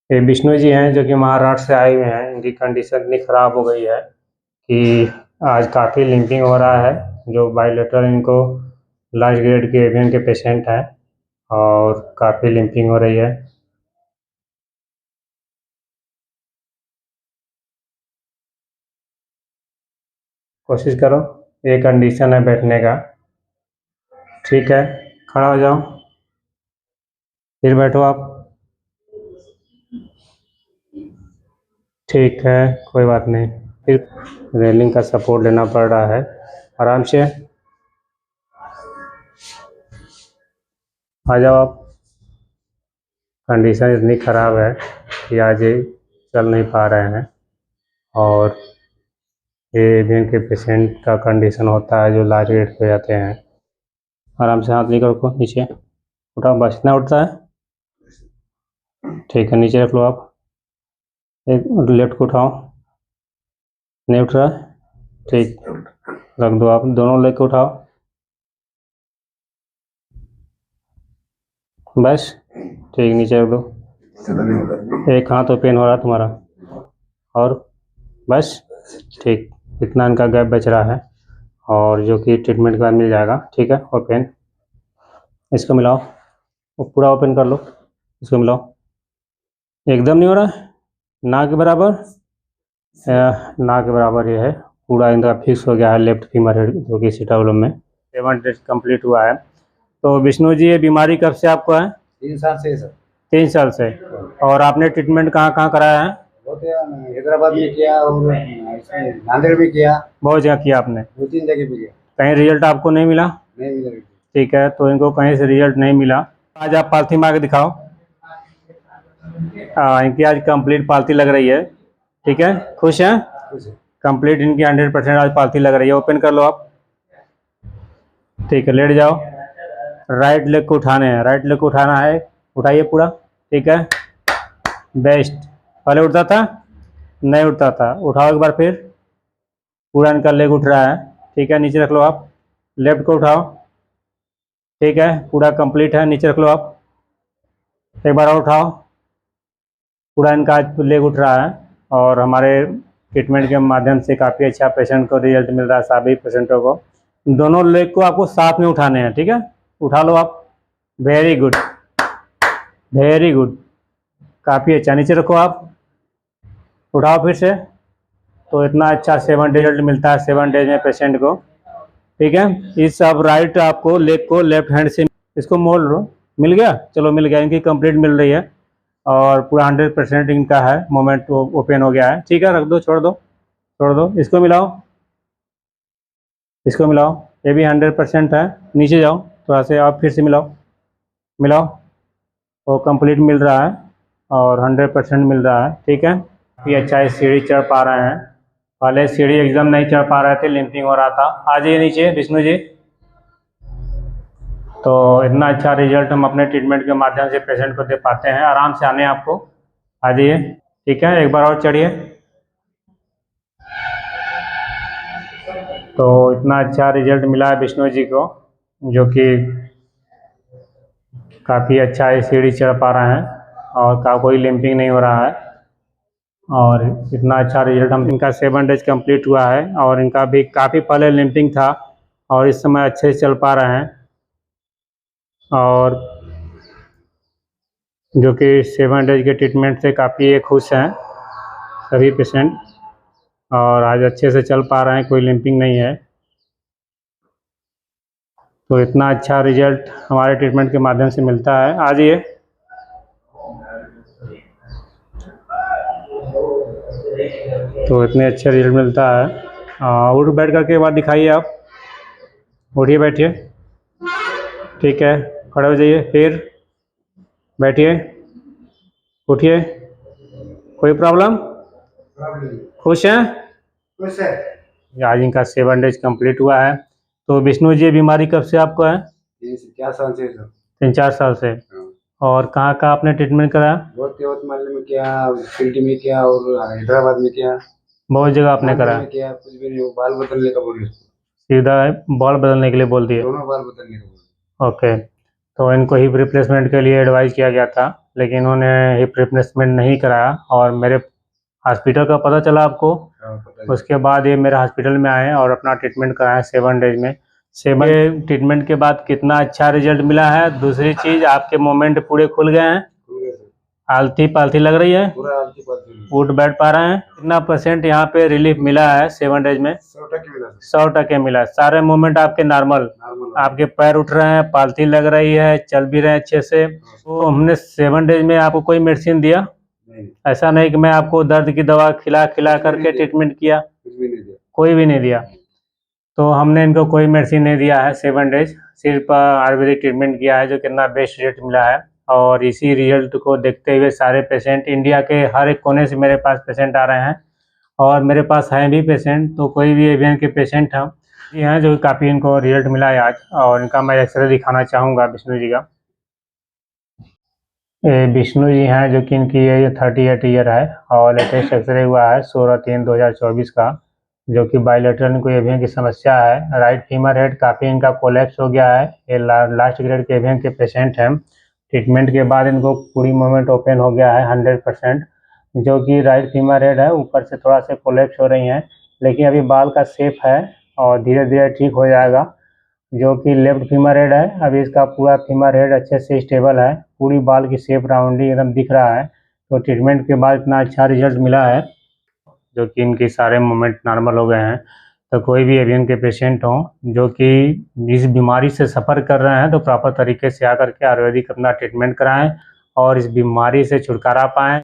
ये विष्णु जी हैं जो कि महाराष्ट्र से आए हुए हैं। इनकी कंडीशन इतनी ख़राब हो गई है कि आज काफ़ी लिंकिंग हो रहा है। जो बायोलेटरल इनको लास्ट ग्रेड के एवियन के पेशेंट हैं और काफ़ी लिंकिंग हो रही है। कोशिश करो, ये कंडीशन है बैठने का। ठीक है, खड़ा हो जाओ, फिर बैठो आप। ठीक है, कोई बात नहीं। फिर रेलिंग का सपोर्ट लेना पड़ रहा है। आराम से आ जाओ आप। कंडीशन इतनी ख़राब है कि आज ये चल नहीं पा रहे हैं। और ये एवियन के पेशेंट का कंडीशन होता है जो लास्ट ग्रेड पे जाते हैं। आराम से हाथ लेकर रखो, नीचे उठाओ, बस इतना उठता है। ठीक है, नीचे रख लो आप। एक लेफ्ट को उठाओ, नहीं उठ रहा है, ठीक, रख दो आप। दोनों लेग को उठाओ, बस ठीक, नीचे रख दो। एक हाथ ओपन हो रहा तुम्हारा, और बस ठीक, इतना इनका गैप बच रहा है और जो कि ट्रीटमेंट के बाद मिल जाएगा। ठीक है, ओपन, इसको मिलाओ, वो पूरा ओपन कर लो, इसको मिलाओ। एकदम नहीं हो रहा है, ना के बराबर, ना के बराबर ये है। पूरा इनका फिक्स हो गया है लेफ्ट फीमर हेड जो कि सीटाबुलम में 7 डेज कंप्लीट हुआ है। तो विष्णु जी, ये बीमारी कब से आपको है? 3 साल से सर। 3 साल से। और आपने ट्रीटमेंट कहाँ कहाँ कराया है? हैदराबाद में किया और नांदेड़ में किया। बहुत जगह किया आपने? 2-3 जगह पे किया। कहीं रिजल्ट आपको नहीं मिला? नहीं मिला। ठीक है, तो इनको कहीं से रिजल्ट नहीं मिला। आज आप पालथी मार के दिखाओ। इनकी आज कंप्लीट पालथी लग रही है। ठीक है, खुश हैं? कंप्लीट इनकी 100% आज पालथी लग रही है। ओपन कर लो आप। ठीक है, लेट जाओ। राइट लेग को उठाने हैं, राइट लेग को उठाना है, उठाइए पूरा। ठीक है, बेस्ट। पहले उठता था, नहीं उठता था, उठाओ एक बार फिर। पूरा इनका लेग उठ रहा है। ठीक है, नीचे रख लो आप। लेफ्ट को उठाओ। ठीक है, पूरा कंप्लीट है, नीचे रख लो आप। एक बार और उठाओ। पूरा इनका आज लेग उठ रहा है और हमारे ट्रीटमेंट के माध्यम से काफ़ी अच्छा पेशेंट को रिजल्ट मिल रहा है। सभी पेशेंटों को दोनों लेग को आपको साथ में उठाने हैं। ठीक है, उठा लो आप। वेरी गुड, वेरी गुड, काफ़ी अच्छा। नीचे रखो आप, उठाओ फिर से। तो इतना अच्छा 7 डेज रिजल्ट मिलता है 7 डेज में पेशेंट को। ठीक है, इस अब राइट आपको लेग को लेफ्ट हैंड से इसको मोड़ लो। मिल गया? चलो मिल गया, इनकी कंप्लीट मिल रही है और पूरा 100% इनका है, मोमेंट ओपन हो गया है। ठीक है, रख दो, छोड़ दो, छोड़ दो। इसको मिलाओ, इसको मिलाओ, ये भी 100% है। नीचे जाओ थोड़ा से, आप फिर से मिलाओ, मिलाओ, वो कंप्लीट मिल रहा है और 100% मिल रहा है। ठीक है, ये अच्छा है, सीढ़ी चढ़ पा रहे हैं। पहले सीढ़ी एकदम नहीं चढ़ पा रहे थे, लिंपिंग हो रहा था। आ जाइए नीचे विष्णु जी। तो इतना अच्छा रिजल्ट हम अपने ट्रीटमेंट के माध्यम से पेशेंट को दे पाते हैं। आराम से आने आपको, आ जाइए। ठीक है, एक बार और चढ़िए। तो इतना अच्छा रिजल्ट मिला है विष्णु जी को, जो कि काफ़ी अच्छा है, सीढ़ी चढ़ पा रहे हैं और का कोई लिंपिंग नहीं हो रहा है। और इतना अच्छा रिजल्ट हम, इनका 7 डेज कंप्लीट हुआ है और इनका भी काफ़ी पहले लिंपिंग था और इस समय अच्छे से चल पा रहे हैं। और जो कि 7 डेज के ट्रीटमेंट से काफ़ी खुश हैं सभी पेशेंट और आज अच्छे से चल पा रहे हैं, कोई लिंपिंग नहीं है। तो इतना अच्छा रिजल्ट हमारे ट्रीटमेंट के माध्यम से मिलता है। आ जाइए। तो इतने अच्छे रिजल्ट मिलता है। उठ बैठ करके बाद दिखाइए आप। उठिए, बैठिए। ठीक है, खड़े हो जाइए, फिर बैठिए, उठिए। कोई प्रॉब्लम? खुश हैं? खुश है। आज इनका 7 डेज कंप्लीट हुआ है। तो विष्णु जी, बीमारी कब से आपको है? 3-4 साल से सर। 3-4 साल से। और कहाँ कहाँ आपने ट्रीटमेंट कराया? बहुत यवतमाल में किया, शिल्टी में किया और हैदराबाद में किया। बहुत जगह आपने कराया? किया, कुछ भी नहीं, बाल बदलने का बोल रहे, सीधा बाल बदलने के लिए बोल दिए? दोनों बाल बदलने का बोल। ओके, तो इनको हिप रिप्लेसमेंट के लिए एडवाइस किया गया था लेकिन उन्होंने हिप रिप्लेसमेंट नहीं कराया और मेरे हॉस्पिटल का पता चला आपको। हाँ, पता है। उसके बाद ये मेरे हॉस्पिटल में आए और अपना ट्रीटमेंट कराए 7 डेज में। 7 ट्रीटमेंट के बाद कितना अच्छा रिजल्ट मिला है। दूसरी चीज़, आपके मूवमेंट पूरे खुल गए हैं, खुल गया सर, आलती पालती लग रही है, पूरा आलती पालती नहीं। उठ बैठ पा रहे हैं। कितना % यहाँ पे रिलीफ मिला है 7 डेज में? 100% मिला सर। 100% मिला। सारे मूवमेंट आपके नॉर्मल, नॉर्मल आपके पैर उठ रहे हैं, पालती लग रही है, चल भी रहे हैं अच्छे से। तो हमने 7 डेज में आपको कोई मेडिसिन दिया? नहीं, ऐसा नहीं कि मैं आपको दर्द की दवा खिला खिला करके ट्रीटमेंट किया, कुछ भी नहीं दिया। कोई भी नहीं दिया। तो हमने इनको कोई मेडिसिन नहीं दिया है 7 डेज, सिर्फ आयुर्वेदिक ट्रीटमेंट किया है, जो कितना बेस्ट रिजल्ट मिला है। और इसी रिजल्ट को देखते हुए सारे पेशेंट, इंडिया के हर एक कोने से मेरे पास पेशेंट आ रहे हैं और मेरे पास हैं भी पेशेंट। तो कोई भी एवियन के पेशेंट हैं जो काफ़ी इनको रिजल्ट मिला है आज। और इनका मैं एक्सरे दिखाना चाहूँगा विष्णु जी का। ये विष्णु जी हैं जो कि इनकी एज 38 ईयर है और लेटेस्ट एक्सरे हुआ है 16/3/2024 का, जो कि बायलेटरल इनको एवियन की समस्या है। राइट फीमर हेड काफ़ी इनका कोलैप्स हो गया है। ये लास्ट ग्रेड के एवियन के पेशेंट हैं। ट्रीटमेंट के बाद इनको पूरी मूवमेंट ओपन हो गया है 100%। जो कि राइट फीमर हेड है, ऊपर से थोड़ा सा कोलैप्स हो रही हैं, लेकिन अभी बाल का शेप है और धीरे धीरे ठीक हो जाएगा। जो कि लेफ्ट फीमर हेड है, अभी इसका पूरा फीमर हेड अच्छे से स्टेबल है, पूरी बाल की शेप राउंडिंग एकदम दिख रहा है। तो ट्रीटमेंट के बाद इतना अच्छा रिजल्ट मिला है, जो कि इनके सारे मूवमेंट नॉर्मल हो गए हैं। तो कोई भी एवियन के पेशेंट हों जो कि इस बीमारी से सफ़र कर रहे हैं, तो प्रॉपर तरीके से आकर के आयुर्वेदिक अपना ट्रीटमेंट कराएं और इस बीमारी से छुटकारा पाएँ।